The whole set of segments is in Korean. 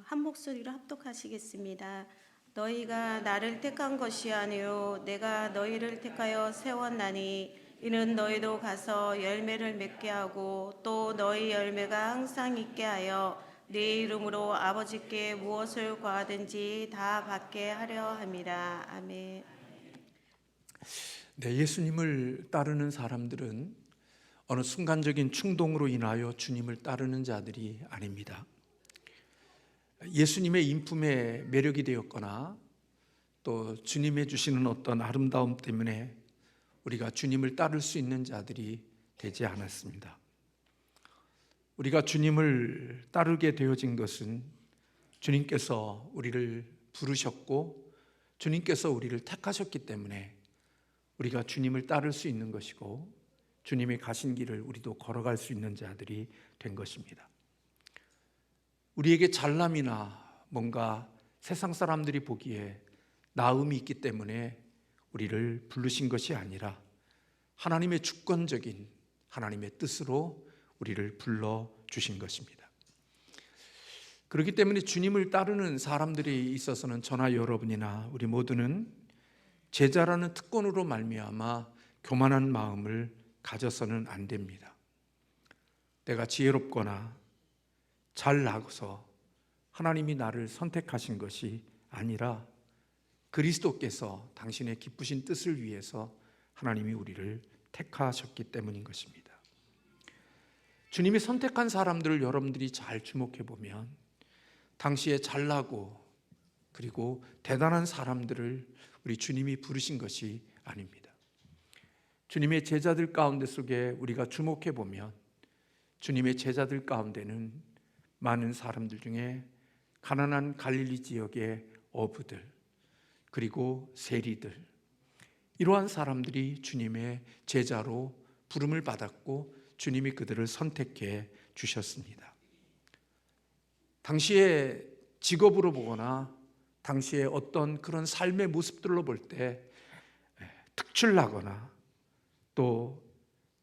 한 목소리로 합독하시겠습니다. 너희가 나를 택한 것이 아니요 내가 너희를 택하여 세웠나니 이는 너희도 가서 열매를 맺게 하고 또 너희 열매가 항상 있게 하여 네 이름으로 아버지께 무엇을 구하든지 다 받게 하려 함이라. 아멘. 네, 예수님을 따르는 사람들은 어느 순간적인 충동으로 인하여 주님을 따르는 자들이 아닙니다. 예수님의 인품에 매력이 되었거나 또 주님의 주시는 어떤 아름다움 때문에 우리가 주님을 따를 수 있는 자들이 되지 않았습니다. 우리가 주님을 따르게 되어진 것은 주님께서 우리를 부르셨고 주님께서 우리를 택하셨기 때문에 우리가 주님을 따를 수 있는 것이고 주님이 가신 길을 우리도 걸어갈 수 있는 자들이 된 것입니다. 우리에게 잘남이나 뭔가 세상 사람들이 보기에 나음이 있기 때문에 우리를 부르신 것이 아니라 하나님의 주권적인 하나님의 뜻으로 우리를 불러주신 것입니다. 그렇기 때문에 주님을 따르는 사람들이 있어서는 저나 여러분이나 우리 모두는 제자라는 특권으로 말미암아 교만한 마음을 가져서는 안 됩니다. 내가 지혜롭거나 잘나서 하나님이 나를 선택하신 것이 아니라 그리스도께서 당신의 기쁘신 뜻을 위해서 하나님이 우리를 택하셨기 때문인 것입니다. 주님이 선택한 사람들을 여러분들이 잘 주목해 보면 당시에 잘나고 그리고 대단한 사람들을 우리 주님이 부르신 것이 아닙니다. 주님의 제자들 가운데 속에 우리가 주목해 보면 주님의 제자들 가운데는 많은 사람들 중에 가난한 갈릴리 지역의 어부들 그리고 세리들, 이러한 사람들이 주님의 제자로 부름을 받았고 주님이 그들을 선택해 주셨습니다. 당시의 직업으로 보거나 당시의 어떤 그런 삶의 모습들로 볼 때 특출나거나 또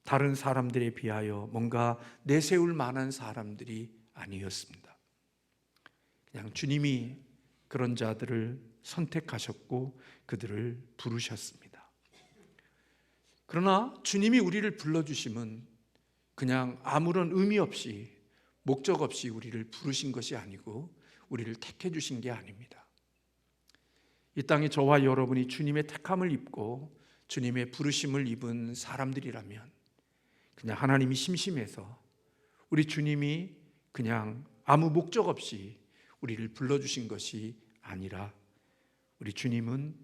다른 사람들에 비하여 뭔가 내세울 만한 사람들이 아니었습니다. 그냥 주님이 그런 자들을 선택하셨고 그들을 부르셨습니다. 그러나 주님이 우리를 불러주심은 그냥 아무런 의미 없이 목적 없이 우리를 부르신 것이 아니고 우리를 택해 주신 게 아닙니다. 이 땅에 저와 여러분이 주님의 택함을 입고 주님의 부르심을 입은 사람들이라면 그냥 하나님이 심심해서 우리 주님이 그냥 아무 목적 없이 우리를 불러주신 것이 아니라 우리 주님은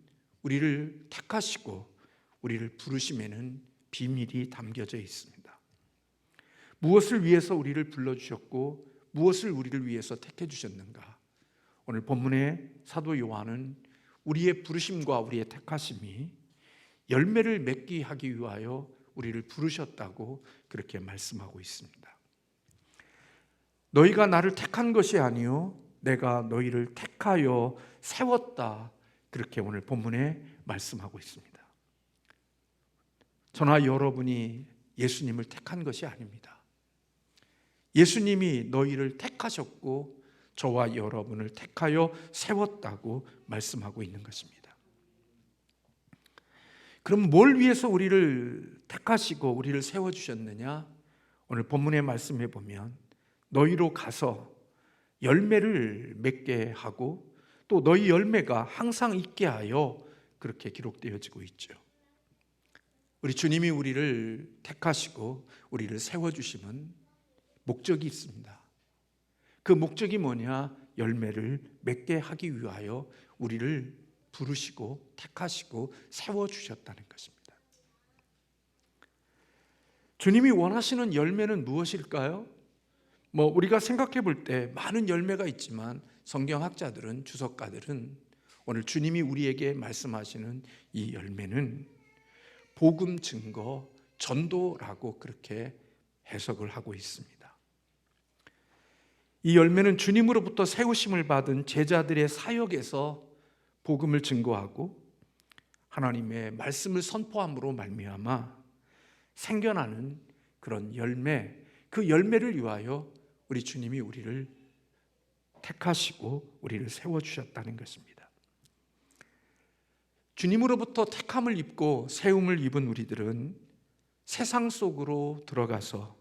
우리를 택하시고 우리를 부르심에는 비밀이 담겨져 있습니다. 무엇을 위해서 우리를 불러주셨고 무엇을 우리를 위해서 택해 주셨는가? 오늘 본문의 사도 요한은 우리의 부르심과 우리의 택하심이 열매를 맺게 하기 위하여 우리를 부르셨다고 그렇게 말씀하고 있습니다. 너희가 나를 택한 것이 아니요 내가 너희를 택하여 세웠다, 그렇게 오늘 본문에 말씀하고 있습니다. 저나 여러분이 예수님을 택한 것이 아닙니다. 예수님이 너희를 택하셨고 저와 여러분을 택하여 세웠다고 말씀하고 있는 것입니다. 그럼 뭘 위해서 우리를 택하시고 우리를 세워주셨느냐? 오늘 본문의 말씀해 보면 너희로 가서 열매를 맺게 하고 또 너희 열매가 항상 있게 하여, 그렇게 기록되어지고 있죠. 우리 주님이 우리를 택하시고 우리를 세워주심은 목적이 있습니다. 그 목적이 뭐냐? 열매를 맺게 하기 위하여 우리를 부르시고 택하시고 세워주셨다는 것입니다. 주님이 원하시는 열매는 무엇일까요? 우리가 생각해 볼 때 많은 열매가 있지만 성경학자들은, 주석가들은 오늘 주님이 우리에게 말씀하시는 이 열매는 복음 증거, 전도라고 그렇게 해석을 하고 있습니다. 이 열매는 주님으로부터 세우심을 받은 제자들의 사역에서 복음을 증거하고 하나님의 말씀을 선포함으로 말미암아 생겨나는 그런 열매, 그 열매를 위하여 우리 주님이 우리를 택하시고 우리를 세워주셨다는 것입니다. 주님으로부터 택함을 입고 세움을 입은 우리들은 세상 속으로 들어가서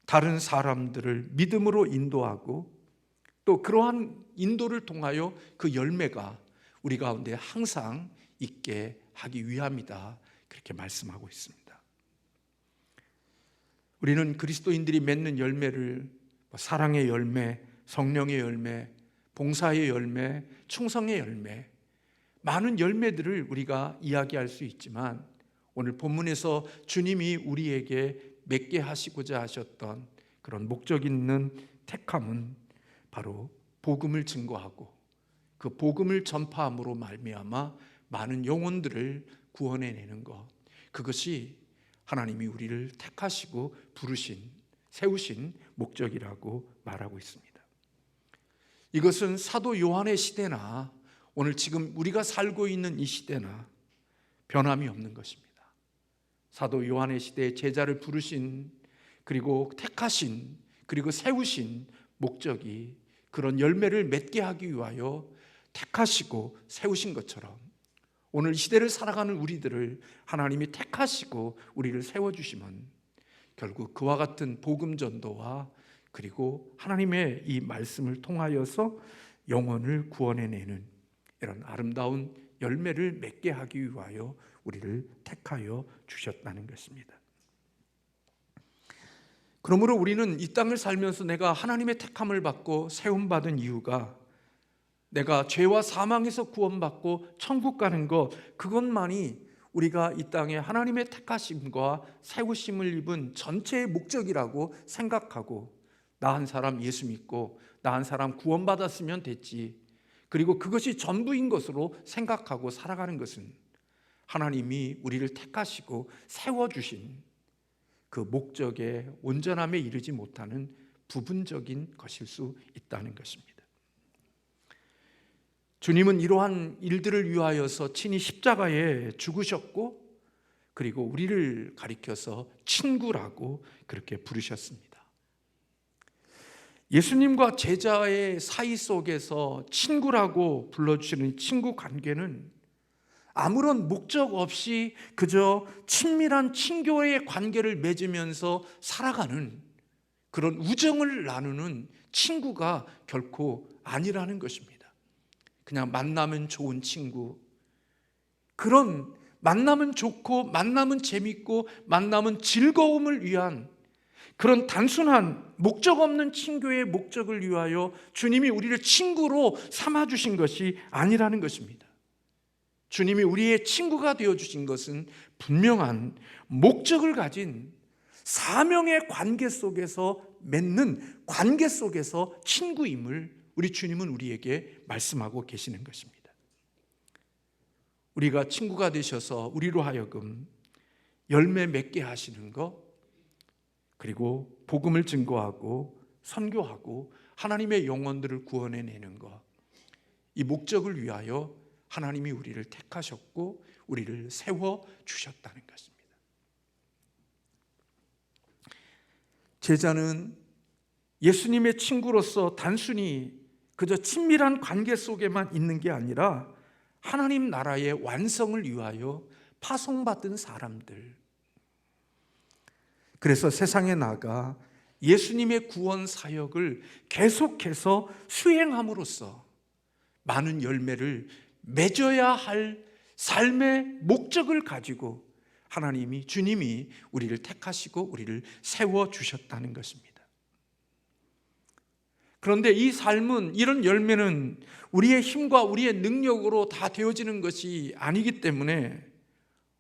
다른 사람들을 믿음으로 인도하고 또 그러한 인도를 통하여 그 열매가 우리 가운데 항상 있게 하기 위함이다, 그렇게 말씀하고 있습니다. 우리는 그리스도인들이 맺는 열매를 사랑의 열매, 성령의 열매, 봉사의 열매, 충성의 열매, 많은 열매들을 우리가 이야기할 수 있지만 오늘 본문에서 주님이 우리에게 맺게 하시고자 하셨던 그런 목적 있는 택함은 바로 복음을 증거하고 그 복음을 전파함으로 말미암아 많은 영혼들을 구원해내는 것, 그것이 하나님이 우리를 택하시고 부르신, 세우신 목적이라고 말하고 있습니다. 이것은 사도 요한의 시대나 오늘 지금 우리가 살고 있는 이 시대나 변함이 없는 것입니다. 사도 요한의 시대에 제자를 부르신, 그리고 택하신, 그리고 세우신 목적이 그런 열매를 맺게 하기 위하여 택하시고 세우신 것처럼 오늘 이 시대를 살아가는 우리들을 하나님이 택하시고 우리를 세워주시면 결국 그와 같은 복음 전도와 그리고 하나님의 이 말씀을 통하여서 영혼을 구원해내는 이런 아름다운 열매를 맺게 하기 위하여 우리를 택하여 주셨다는 것입니다. 그러므로 우리는 이 땅을 살면서 내가 하나님의 택함을 받고 세움받은 이유가 내가 죄와 사망에서 구원받고 천국 가는 것, 그것만이 우리가 이 땅에 하나님의 택하심과 세우심을 입은 전체의 목적이라고 생각하고 나 한 사람 예수 믿고 나 한 사람 구원받았으면 됐지, 그리고 그것이 전부인 것으로 생각하고 살아가는 것은 하나님이 우리를 택하시고 세워주신 그 목적의 온전함에 이르지 못하는 부분적인 것일 수 있다는 것입니다. 주님은 이러한 일들을 위하여서 친히 십자가에 죽으셨고 그리고 우리를 가리켜서 친구라고 그렇게 부르셨습니다. 예수님과 제자의 사이 속에서 친구라고 불러주시는 친구 관계는 아무런 목적 없이 그저 친밀한 친교의 관계를 맺으면서 살아가는 그런 우정을 나누는 친구가 결코 아니라는 것입니다. 그냥 만나면 좋은 친구, 그런 만나면 좋고 만나면 재밌고 만나면 즐거움을 위한 그런 단순한 목적 없는 친교의 목적을 위하여 주님이 우리를 친구로 삼아주신 것이 아니라는 것입니다. 주님이 우리의 친구가 되어주신 것은 분명한 목적을 가진 사명의 관계 속에서 맺는 관계 속에서 친구임을 우리 주님은 우리에게 말씀하고 계시는 것입니다. 우리가 친구가 되셔서 우리로 하여금 열매 맺게 하시는 것, 그리고 복음을 증거하고 선교하고 하나님의 영혼들을 구원해내는 것, 이 목적을 위하여 하나님이 우리를 택하셨고 우리를 세워주셨다는 것입니다. 제자는 예수님의 친구로서 단순히 그저 친밀한 관계 속에만 있는 게 아니라 하나님 나라의 완성을 위하여 파송받은 사람들, 그래서 세상에 나가 예수님의 구원 사역을 계속해서 수행함으로써 많은 열매를 맺어야 할 삶의 목적을 가지고 하나님이, 주님이 우리를 택하시고 우리를 세워주셨다는 것입니다. 그런데 이 삶은, 이런 열매는 우리의 힘과 우리의 능력으로 다 되어지는 것이 아니기 때문에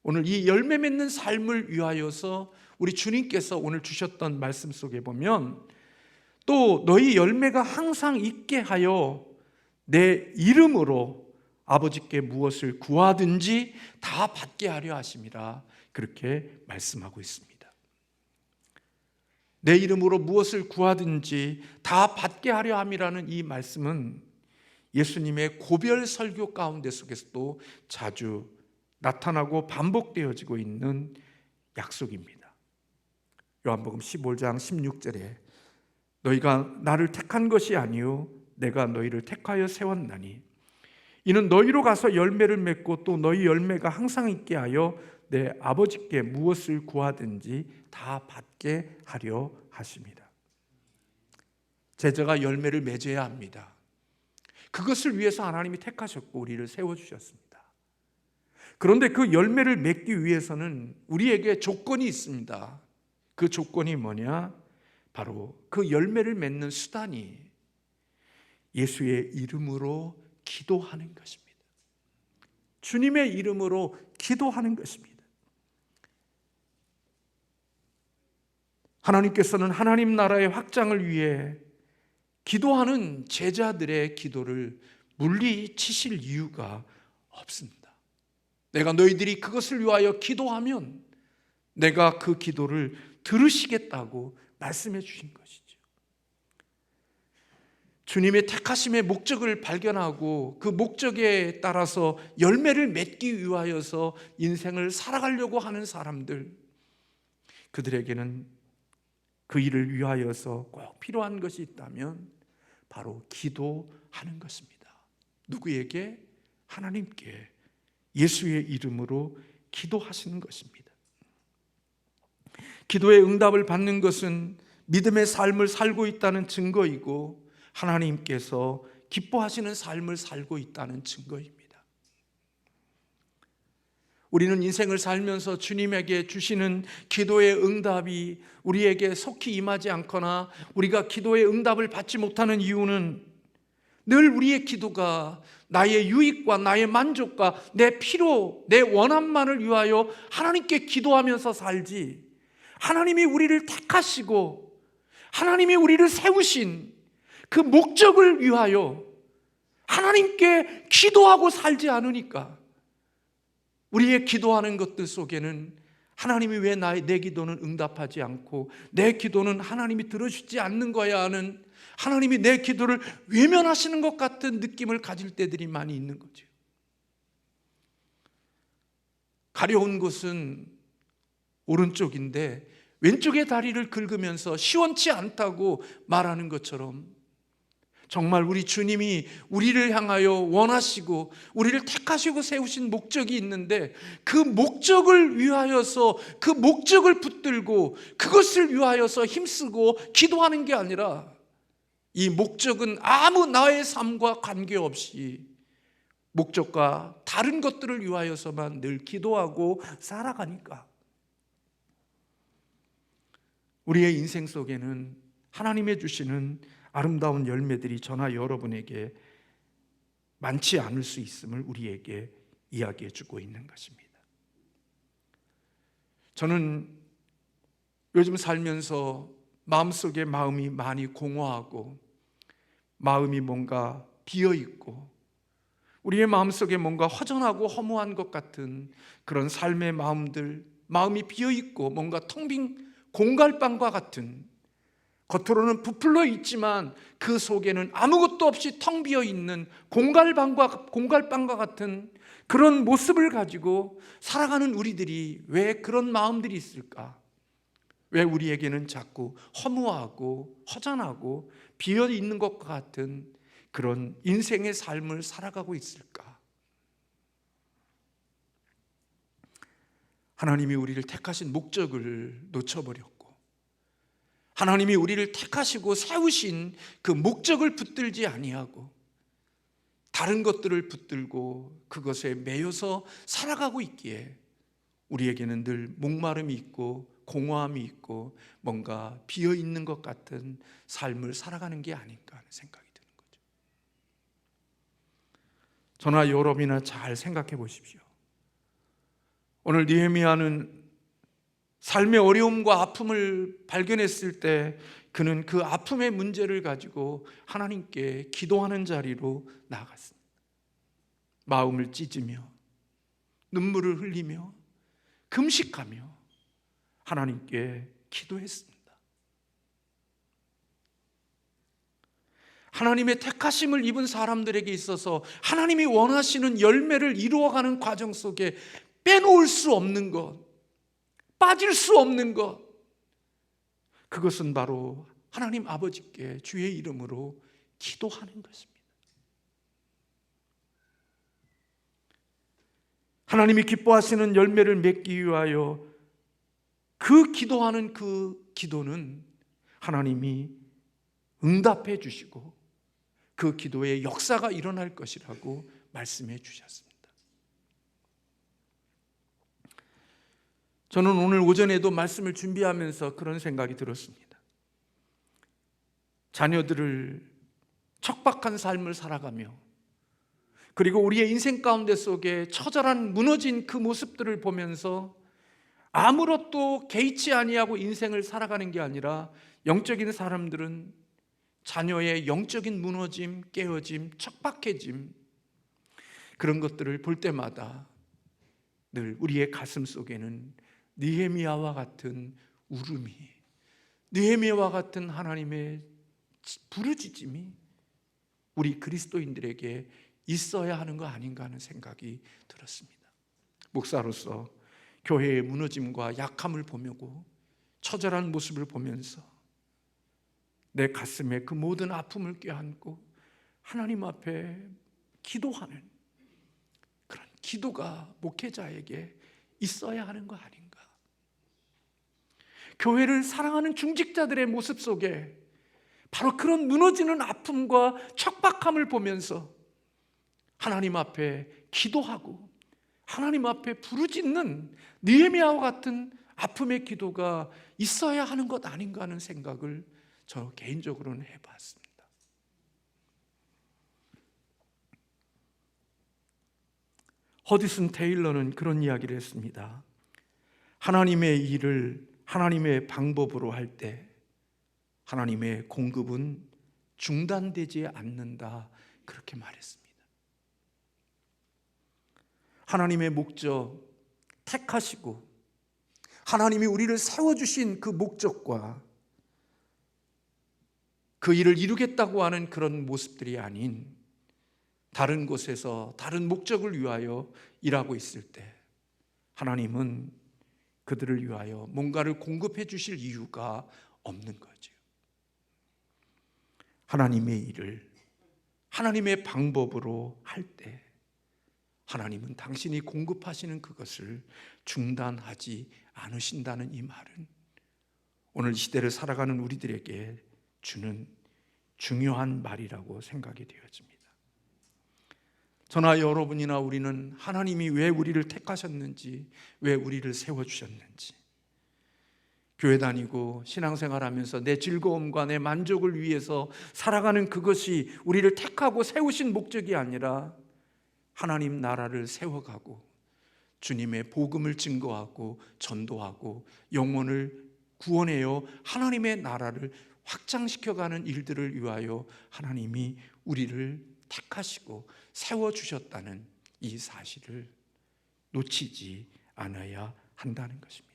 오늘 이 열매 맺는 삶을 위하여서 우리 주님께서 오늘 주셨던 말씀 속에 보면 또 너희 열매가 항상 있게 하여 내 이름으로 아버지께 무엇을 구하든지 다 받게 하려 하심이라, 그렇게 말씀하고 있습니다. 내 이름으로 무엇을 구하든지 다 받게 하려 함이라는 이 말씀은 예수님의 고별 설교 가운데 속에서도 자주 나타나고 반복되어지고 있는 약속입니다. 요한복음 15장 16절에 너희가 나를 택한 것이 아니요 내가 너희를 택하여 세웠나니 이는 너희로 가서 열매를 맺고 또 너희 열매가 항상 있게 하여 내 아버지께 무엇을 구하든지 다 받게 하려 하심이라. 제자가 열매를 맺어야 합니다. 그것을 위해서 하나님이 택하셨고 우리를 세워주셨습니다. 그런데 그 열매를 맺기 위해서는 우리에게 조건이 있습니다. 그 조건이 뭐냐? 바로 그 열매를 맺는 수단이 예수의 이름으로 기도하는 것입니다. 주님의 이름으로 기도하는 것입니다. 하나님께서는 하나님 나라의 확장을 위해 기도하는 제자들의 기도를 물리치실 이유가 없습니다. 내가 너희들이 그것을 위하여 기도하면 내가 그 기도를 들으시겠다고 말씀해 주신 것이죠. 주님의 택하심의 목적을 발견하고 그 목적에 따라서 열매를 맺기 위하여서 인생을 살아가려고 하는 사람들, 그들에게는 그 일을 위하여서 꼭 필요한 것이 있다면 바로 기도하는 것입니다. 누구에게? 하나님께 예수의 이름으로 기도하시는 것입니다. 기도의 응답을 받는 것은 믿음의 삶을 살고 있다는 증거이고 하나님께서 기뻐하시는 삶을 살고 있다는 증거입니다. 우리는 인생을 살면서 주님에게 주시는 기도의 응답이 우리에게 속히 임하지 않거나 우리가 기도의 응답을 받지 못하는 이유는 늘 우리의 기도가 나의 유익과 나의 만족과 내 필요, 내 원함만을 위하여 하나님께 기도하면서 살지, 하나님이 우리를 택하시고 하나님이 우리를 세우신 그 목적을 위하여 하나님께 기도하고 살지 않으니까 우리의 기도하는 것들 속에는 하나님이 왜 내 기도는 응답하지 않고 내 기도는 하나님이 들어주지 않는 거야 하는, 하나님이 내 기도를 외면하시는 것 같은 느낌을 가질 때들이 많이 있는 거죠. 가려운 곳은 오른쪽인데 왼쪽의 다리를 긁으면서 시원치 않다고 말하는 것처럼 정말 우리 주님이 우리를 향하여 원하시고 우리를 택하시고 세우신 목적이 있는데 그 목적을 위하여서 그 목적을 붙들고 그것을 위하여서 힘쓰고 기도하는 게 아니라 이 목적은 아무 나의 삶과 관계없이 목적과 다른 것들을 위하여서만 늘 기도하고 살아가니까 우리의 인생 속에는 하나님의 주시는 아름다운 열매들이 저나 여러분에게 많지 않을 수 있음을 우리에게 이야기해 주고 있는 것입니다. 저는 요즘 살면서 마음속에 마음이 많이 공허하고 마음이 뭔가 비어있고 우리의 마음속에 뭔가 허전하고 허무한 것 같은 그런 삶의 마음들, 마음이 비어있고 뭔가 텅 빈 공갈빵과 같은, 겉으로는 부풀러 있지만 그 속에는 아무것도 없이 텅 비어 있는 공갈빵과 같은 그런 모습을 가지고 살아가는 우리들이 왜 그런 마음들이 있을까? 왜 우리에게는 자꾸 허무하고 허전하고 비어 있는 것과 같은 그런 인생의 삶을 살아가고 있을까? 하나님이 우리를 택하신 목적을 놓쳐버렸고 하나님이 우리를 택하시고 세우신 그 목적을 붙들지 아니하고 다른 것들을 붙들고 그것에 매여서 살아가고 있기에 우리에게는 늘 목마름이 있고 공허함이 있고 뭔가 비어있는 것 같은 삶을 살아가는 게 아닌가 하는 생각이 드는 거죠. 저나 여러분이나 잘 생각해 보십시오. 오늘 느헤미야는 삶의 어려움과 아픔을 발견했을 때 그는 그 아픔의 문제를 가지고 하나님께 기도하는 자리로 나아갔습니다. 마음을 찢으며 눈물을 흘리며 금식하며 하나님께 기도했습니다. 하나님의 택하심을 입은 사람들에게 있어서 하나님이 원하시는 열매를 이루어가는 과정 속에 빼놓을 수 없는 것, 빠질 수 없는 것, 그것은 바로 하나님 아버지께 주의 이름으로 기도하는 것입니다. 하나님이 기뻐하시는 열매를 맺기 위하여 그 기도하는 그 기도는 하나님이 응답해 주시고 그 기도에 역사가 일어날 것이라고 말씀해 주셨습니다. 저는 오늘 오전에도 말씀을 준비하면서 그런 생각이 들었습니다. 자녀들을 척박한 삶을 살아가며 그리고 우리의 인생 가운데 속에 처절한 무너진 그 모습들을 보면서 아무것도 개의치 아니하고 인생을 살아가는 게 아니라 영적인 사람들은 자녀의 영적인 무너짐, 깨어짐, 척박해짐 그런 것들을 볼 때마다 늘 우리의 가슴 속에는 느헤미야와 같은 울음이, 느헤미야와 같은 하나님의 부르짖음이 우리 그리스도인들에게 있어야 하는 거 아닌가 하는 생각이 들었습니다. 목사로서 교회의 무너짐과 약함을 보며 처절한 모습을 보면서 내 가슴에 그 모든 아픔을 껴안고 하나님 앞에 기도하는 그런 기도가 목회자에게 있어야 하는 거 아닌가. 교회를 사랑하는 중직자들의 모습 속에 바로 그런 무너지는 아픔과 척박함을 보면서 하나님 앞에 기도하고 하나님 앞에 부르짖는 느헤미야와 같은 아픔의 기도가 있어야 하는 것 아닌가 하는 생각을 저 개인적으로는 해봤습니다. 허디슨 테일러는 그런 이야기를 했습니다. 하나님의 일을 하나님의 방법으로 할 때 하나님의 공급은 중단되지 않는다, 그렇게 말했습니다. 하나님의 목적, 택하시고 하나님이 우리를 세워주신 그 목적과 그 일을 이루겠다고 하는 그런 모습들이 아닌 다른 곳에서 다른 목적을 위하여 일하고 있을 때 하나님은 그들을 위하여 뭔가를 공급해 주실 이유가 없는 거죠. 하나님의 일을 하나님의 방법으로 할 때 하나님은 당신이 공급하시는 그것을 중단하지 않으신다는 이 말은 오늘 시대를 살아가는 우리들에게 주는 중요한 말이라고 생각이 되어집니다. 저나 여러분이나 우리는 하나님이 왜 우리를 택하셨는지, 왜 우리를 세워주셨는지, 교회 다니고 신앙생활하면서 내 즐거움과 내 만족을 위해서 살아가는 그것이 우리를 택하고 세우신 목적이 아니라 하나님 나라를 세워가고 주님의 복음을 증거하고 전도하고 영혼을 구원하여 하나님의 나라를 확장시켜가는 일들을 위하여 하나님이 우리를 택하시고 세워주셨다는 이 사실을 놓치지 않아야 한다는 것입니다.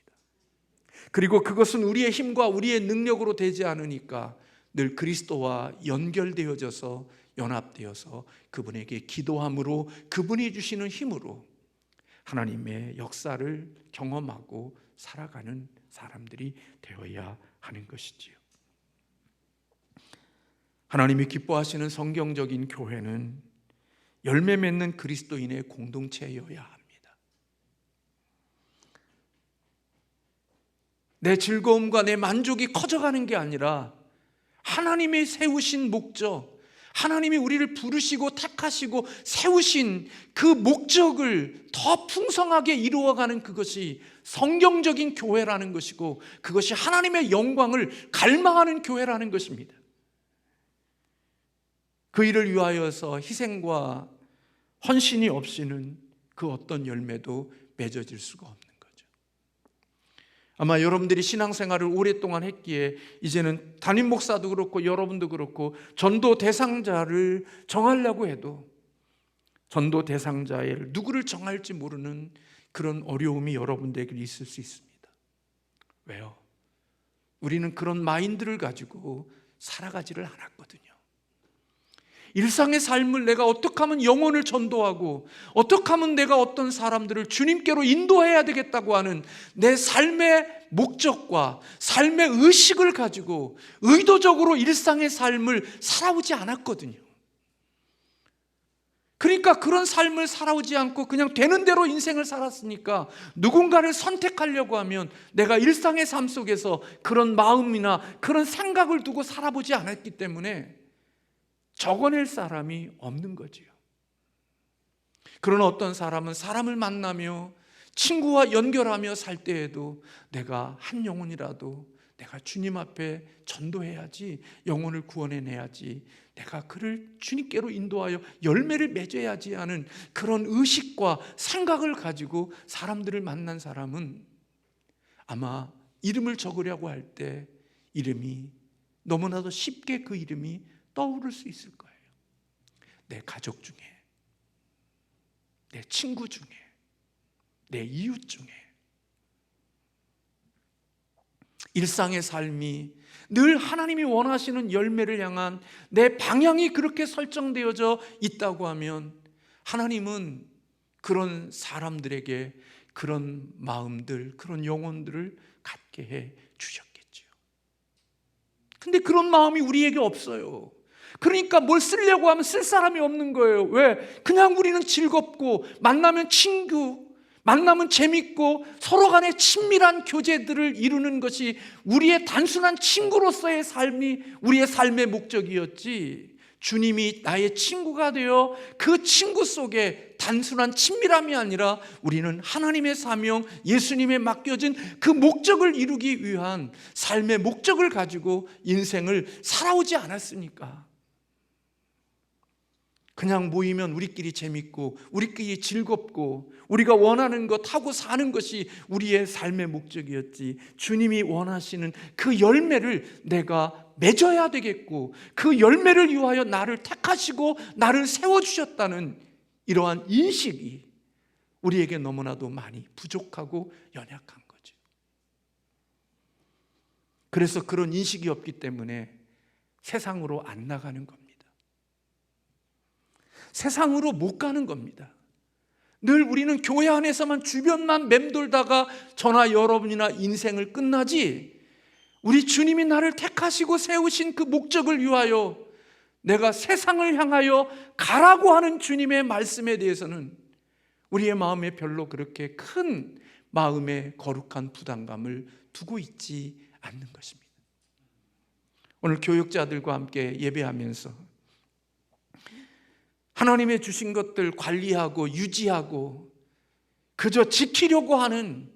그리고 그것은 우리의 힘과 우리의 능력으로 되지 않으니까 늘 그리스도와 연결되어져서 연합되어서 그분에게 기도함으로 그분이 주시는 힘으로 하나님의 역사를 경험하고 살아가는 사람들이 되어야 하는 것이지요. 하나님이 기뻐하시는 성경적인 교회는 열매 맺는 그리스도인의 공동체여야 합니다. 내 즐거움과 내 만족이 커져가는 게 아니라 하나님이 세우신 목적, 하나님이 우리를 부르시고 택하시고 세우신 그 목적을 더 풍성하게 이루어가는 그것이 성경적인 교회라는 것이고 그것이 하나님의 영광을 갈망하는 교회라는 것입니다. 그 일을 위하여서 희생과 헌신이 없이는 그 어떤 열매도 맺어질 수가 없는 거죠. 아마 여러분들이 신앙생활을 오랫동안 했기에 이제는 담임 목사도 그렇고 여러분도 그렇고 전도 대상자를 정하려고 해도 전도 대상자를 누구를 정할지 모르는 그런 어려움이 여러분들에게 있을 수 있습니다. 왜요? 우리는 그런 마인드를 가지고 살아가지를 않았거든요. 일상의 삶을 내가 어떻게 하면 영혼을 전도하고 어떻게 하면 내가 어떤 사람들을 주님께로 인도해야 되겠다고 하는 내 삶의 목적과 삶의 의식을 가지고 의도적으로 일상의 삶을 살아오지 않았거든요. 그러니까 그런 삶을 살아오지 않고 그냥 되는 대로 인생을 살았으니까 누군가를 선택하려고 하면 내가 일상의 삶 속에서 그런 마음이나 그런 생각을 두고 살아보지 않았기 때문에 적어낼 사람이 없는 거지요. 그러나 어떤 사람은 사람을 만나며 친구와 연결하며 살 때에도 내가 한 영혼이라도 내가 주님 앞에 전도해야지, 영혼을 구원해내야지, 내가 그를 주님께로 인도하여 열매를 맺어야지 하는 그런 의식과 생각을 가지고 사람들을 만난 사람은 아마 이름을 적으려고 할 때 이름이 너무나도 쉽게 그 이름이 떠오를 수 있을 거예요. 내 가족 중에, 내 친구 중에, 내 이웃 중에. 일상의 삶이 늘 하나님이 원하시는 열매를 향한 내 방향이 그렇게 설정되어져 있다고 하면 하나님은 그런 사람들에게 그런 마음들, 그런 영혼들을 갖게 해 주셨겠죠. 근데 그런 마음이 우리에게 없어요. 그러니까 뭘 쓰려고 하면 쓸 사람이 없는 거예요. 왜? 그냥 우리는 즐겁고 만나면 친구, 만나면 재밌고 서로 간에 친밀한 교제들을 이루는 것이 우리의 단순한 친구로서의 삶이 우리의 삶의 목적이었지, 주님이 나의 친구가 되어 그 친구 속에 단순한 친밀함이 아니라 우리는 하나님의 사명, 예수님에 맡겨진 그 목적을 이루기 위한 삶의 목적을 가지고 인생을 살아오지 않았으니까. 그냥 모이면 우리끼리 재밌고 우리끼리 즐겁고 우리가 원하는 것 하고 사는 것이 우리의 삶의 목적이었지, 주님이 원하시는 그 열매를 내가 맺어야 되겠고 그 열매를 위하여 나를 택하시고 나를 세워주셨다는 이러한 인식이 우리에게 너무나도 많이 부족하고 연약한 거죠. 그래서 그런 인식이 없기 때문에 세상으로 안 나가는 겁니다. 세상으로 못 가는 겁니다. 늘 우리는 교회 안에서만 주변만 맴돌다가 저나 여러분이나 인생을 끝나지, 우리 주님이 나를 택하시고 세우신 그 목적을 위하여 내가 세상을 향하여 가라고 하는 주님의 말씀에 대해서는 우리의 마음에 별로 그렇게 큰 마음의 거룩한 부담감을 두고 있지 않는 것입니다. 오늘 교육자들과 함께 예배하면서 하나님의 주신 것들 관리하고 유지하고 그저 지키려고 하는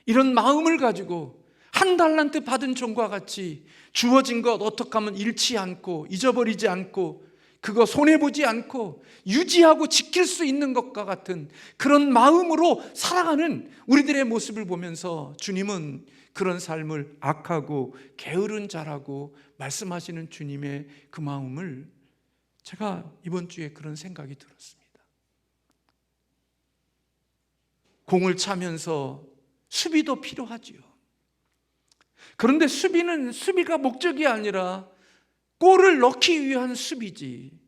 이런 마음을 가지고 한 달란트 받은 종과 같이 주어진 것 어떻게 하면 잃지 않고 잊어버리지 않고 그거 손해보지 않고 유지하고 지킬 수 있는 것과 같은 그런 마음으로 살아가는 우리들의 모습을 보면서 주님은 그런 삶을 악하고 게으른 자라고 말씀하시는 주님의 그 마음을 제가 이번 주에 그런 생각이 들었습니다. 공을 차면서 수비도 필요하지요. 그런데 수비가 목적이 아니라 골을 넣기 위한 수비지,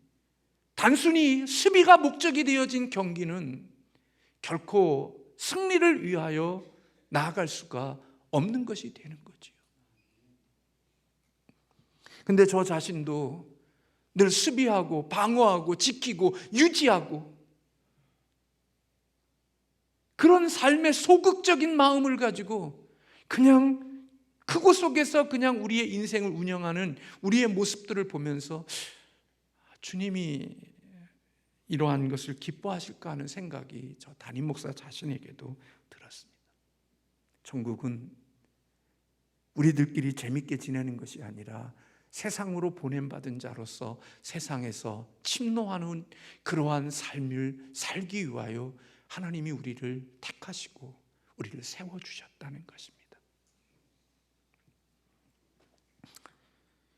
단순히 수비가 목적이 되어진 경기는 결코 승리를 위하여 나아갈 수가 없는 것이 되는 거지요. 근데 저 자신도 늘 수비하고 방어하고 지키고 유지하고 그런 삶의 소극적인 마음을 가지고 그냥 그곳 속에서 그냥 우리의 인생을 운영하는 우리의 모습들을 보면서 주님이 이러한 것을 기뻐하실까 하는 생각이 저 담임 목사 자신에게도 들었습니다. 천국은 우리들끼리 재밌게 지내는 것이 아니라 세상으로 보냄받은 자로서 세상에서 침노하는 그러한 삶을 살기 위하여 하나님이 우리를 택하시고 우리를 세워주셨다는 것입니다.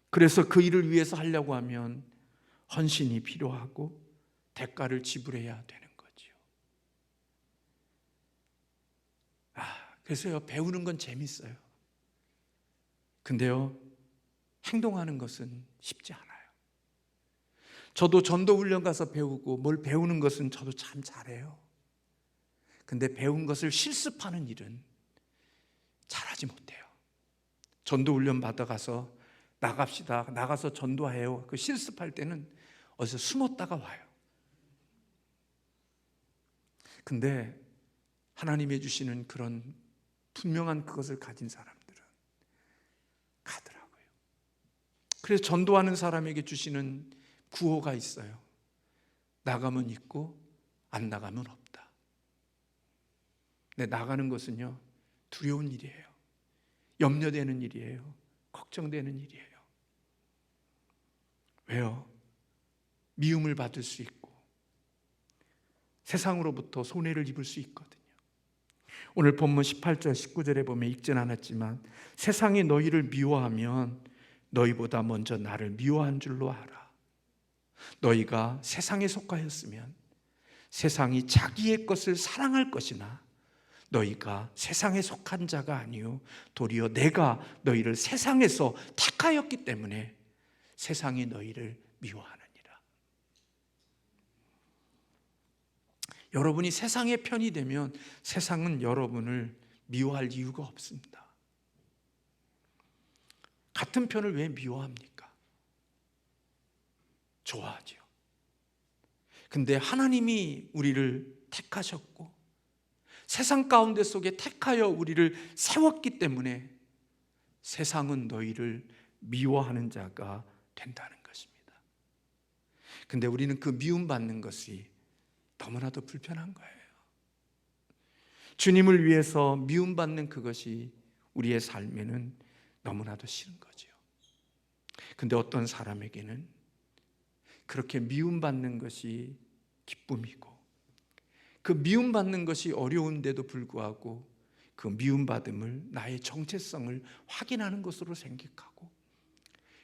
그래서 그 일을 위해서 하려고 하면 헌신이 필요하고 대가를 지불해야 되는 거지요. 그래서요, 배우는 건 재밌어요. 근데요, 행동하는 것은 쉽지 않아요. 저도 전도 훈련 가서 배우고 뭘 배우는 것은 저도 참 잘해요. 근데 배운 것을 실습하는 일은 잘하지 못해요. 전도 훈련 받아가서 나갑시다, 나가서 전도해요. 그 실습할 때는 어디서 숨었다가 와요. 근데 하나님이 주시는 그런 분명한 그것을 가진 사람들은 가더라고요. 그래서 전도하는 사람에게 주시는 구호가 있어요. 나가면 있고 안 나가면 없다. 근데 나가는 것은요, 두려운 일이에요. 염려되는 일이에요. 걱정되는 일이에요. 왜요? 미움을 받을 수 있고 세상으로부터 손해를 입을 수 있거든요. 오늘 본문 18절 19절에 보면 읽진 않았지만 세상이 너희를 미워하면 너희보다 먼저 나를 미워한 줄로 알아. 너희가 세상에 속하였으면 세상이 자기의 것을 사랑할 것이나 너희가 세상에 속한 자가 아니요 도리어 내가 너희를 세상에서 택하였기 때문에 세상이 너희를 미워하느니라. 여러분이 세상의 편이 되면 세상은 여러분을 미워할 이유가 없습니다. 같은 편을 왜 미워합니까? 좋아하죠. 근데 하나님이 우리를 택하셨고 세상 가운데 속에 택하여 우리를 세웠기 때문에 세상은 너희를 미워하는 자가 된다는 것입니다. 근데 우리는 그 미움받는 것이 너무나도 불편한 거예요. 주님을 위해서 미움받는 그것이 우리의 삶에는 너무나도 싫은 거죠. 근데 어떤 사람에게는 그렇게 미움받는 것이 기쁨이고 그 미움받는 것이 어려운데도 불구하고 그 미움받음을 나의 정체성을 확인하는 것으로 생각하고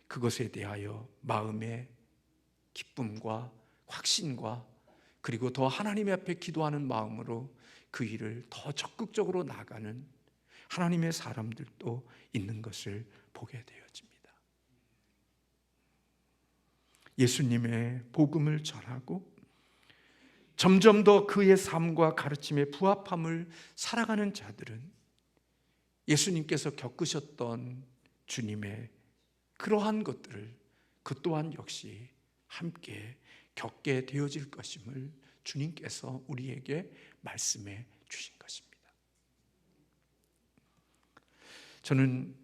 그것에 대하여 마음의 기쁨과 확신과 그리고 더 하나님 앞에 기도하는 마음으로 그 일을 더 적극적으로 나가는 하나님의 사람들도 있는 것을 보게 되어집니다. 예수님의 복음을 전하고 점점 더 그의 삶과 가르침에 부합함을 살아가는 자들은 예수님께서 겪으셨던 주님의 그러한 것들을 그 또한 역시 함께 겪게 되어질 것임을 주님께서 우리에게 말씀해 주신 것입니다. 저는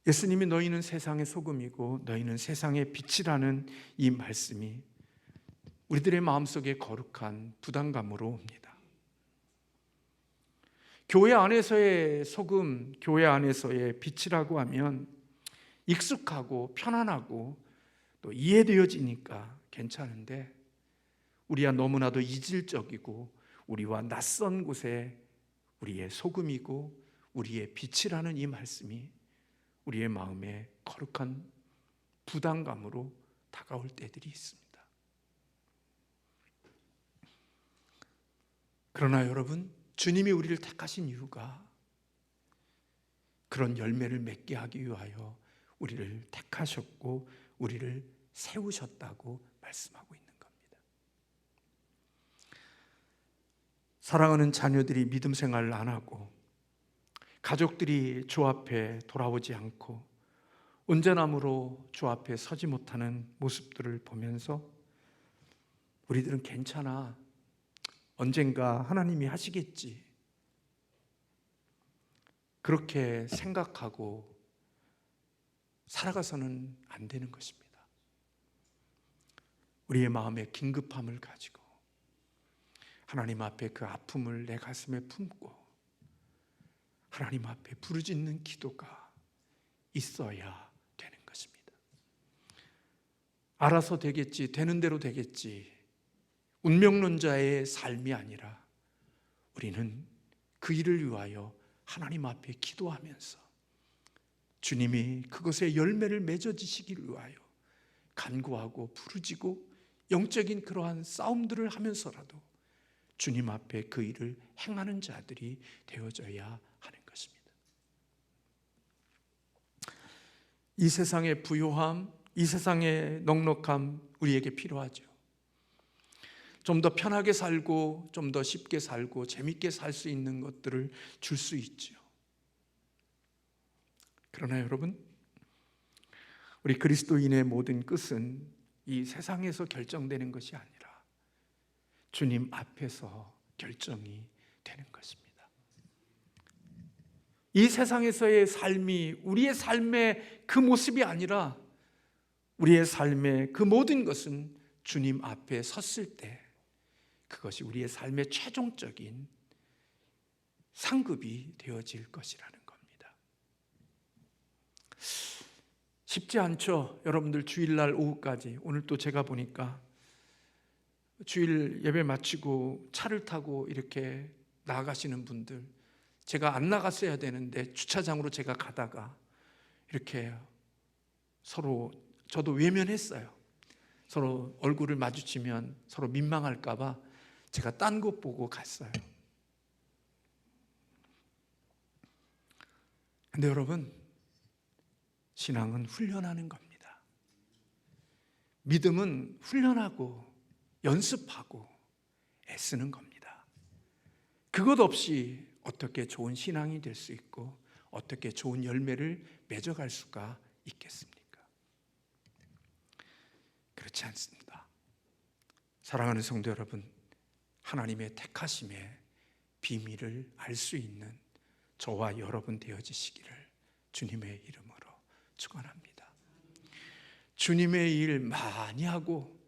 예수님이 너희는 세상의 소금이고 너희는 세상의 빛이라는 이 말씀이 우리들의 마음속에 거룩한 부담감으로 옵니다. 교회 안에서의 소금, 교회 안에서의 빛이라고 하면 익숙하고 편안하고 또 이해되어지니까 괜찮은데 우리야 너무나도 이질적이고 우리와 낯선 곳에 우리의 소금이고 우리의 빛이라는 이 말씀이 우리의 마음에 거룩한 부담감으로 다가올 때들이 있습니다. 그러나 여러분, 주님이 우리를 택하신 이유가 그런 열매를 맺게 하기 위하여 우리를 택하셨고 우리를 세우셨다고 말씀하고 있는 겁니다. 사랑하는 자녀들이 믿음 생활을 안 하고 가족들이 주 앞에 돌아오지 않고 온전함으로 주 앞에 서지 못하는 모습들을 보면서 우리들은 괜찮아, 언젠가 하나님이 하시겠지, 그렇게 생각하고 살아가서는 안 되는 것입니다. 우리의 마음에 긴급함을 가지고 하나님 앞에 그 아픔을 내 가슴에 품고 하나님 앞에 부르짖는 기도가 있어야 되는 것입니다. 알아서 되겠지, 되는 대로 되겠지, 운명론자의 삶이 아니라 우리는 그 일을 위하여 하나님 앞에 기도하면서 주님이 그것에 열매를 맺어지시기를 위하여 간구하고 부르짖고 영적인 그러한 싸움들을 하면서라도 주님 앞에 그 일을 행하는 자들이 되어져야 하는 것입니다. 이 세상의 부요함, 이 세상의 넉넉함, 우리에게 필요하죠. 좀 더 편하게 살고 좀 더 쉽게 살고 재밌게 살 수 있는 것들을 줄 수 있죠. 그러나 여러분, 우리 그리스도인의 모든 끝은 이 세상에서 결정되는 것이 아니라 주님 앞에서 결정이 되는 것입니다. 이 세상에서의 삶이 우리의 삶의 그 모습이 아니라 우리의 삶의 그 모든 것은 주님 앞에 섰을 때 그것이 우리의 삶의 최종적인 상급이 되어질 것이라는 겁니다. 쉽지 않죠. 여러분들 주일날 오후까지, 오늘 또 제가 보니까 주일 예배 마치고 차를 타고 이렇게 나가시는 분들, 제가 안 나갔어야 되는데 주차장으로 제가 가다가 이렇게 서로, 저도 외면했어요. 서로 얼굴을 마주치면 서로 민망할까 봐 제가 딴 곳 보고 갔어요. 근데 여러분, 신앙은 훈련하는 겁니다. 믿음은 훈련하고 연습하고 애쓰는 겁니다. 그것 없이 어떻게 좋은 신앙이 될 수 있고 어떻게 좋은 열매를 맺어갈 수가 있겠습니까? 그렇지 않습니다. 사랑하는 성도 여러분, 하나님의 택하심의 비밀을 알 수 있는 저와 여러분 되어지시기를 주님의 이름으로 축원합니다. 주님의 일 많이 하고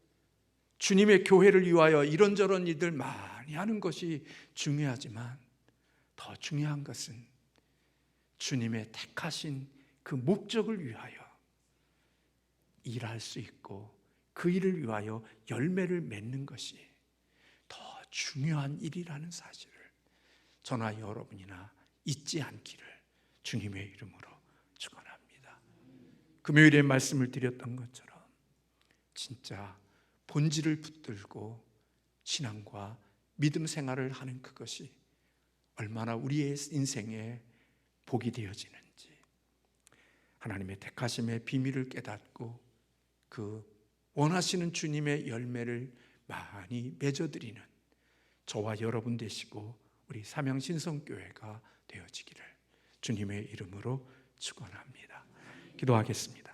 주님의 교회를 위하여 이런저런 일들 많이 하는 것이 중요하지만 더 중요한 것은 주님의 택하신 그 목적을 위하여 일할 수 있고 그 일을 위하여 열매를 맺는 것이 더 중요한 일이라는 사실을 저나 여러분이나 잊지 않기를 주님의 이름으로 축원합니다. 금요일에 말씀을 드렸던 것처럼 진짜 본질을 붙들고 신앙과 믿음 생활을 하는 그것이 얼마나 우리의 인생에 복이 되어지는지, 하나님의 택하심의 비밀을 깨닫고 그 원하시는 주님의 열매를 많이 맺어드리는 저와 여러분 되시고 우리 삼양신성교회가 되어지기를 주님의 이름으로 축원합니다. 기도하겠습니다.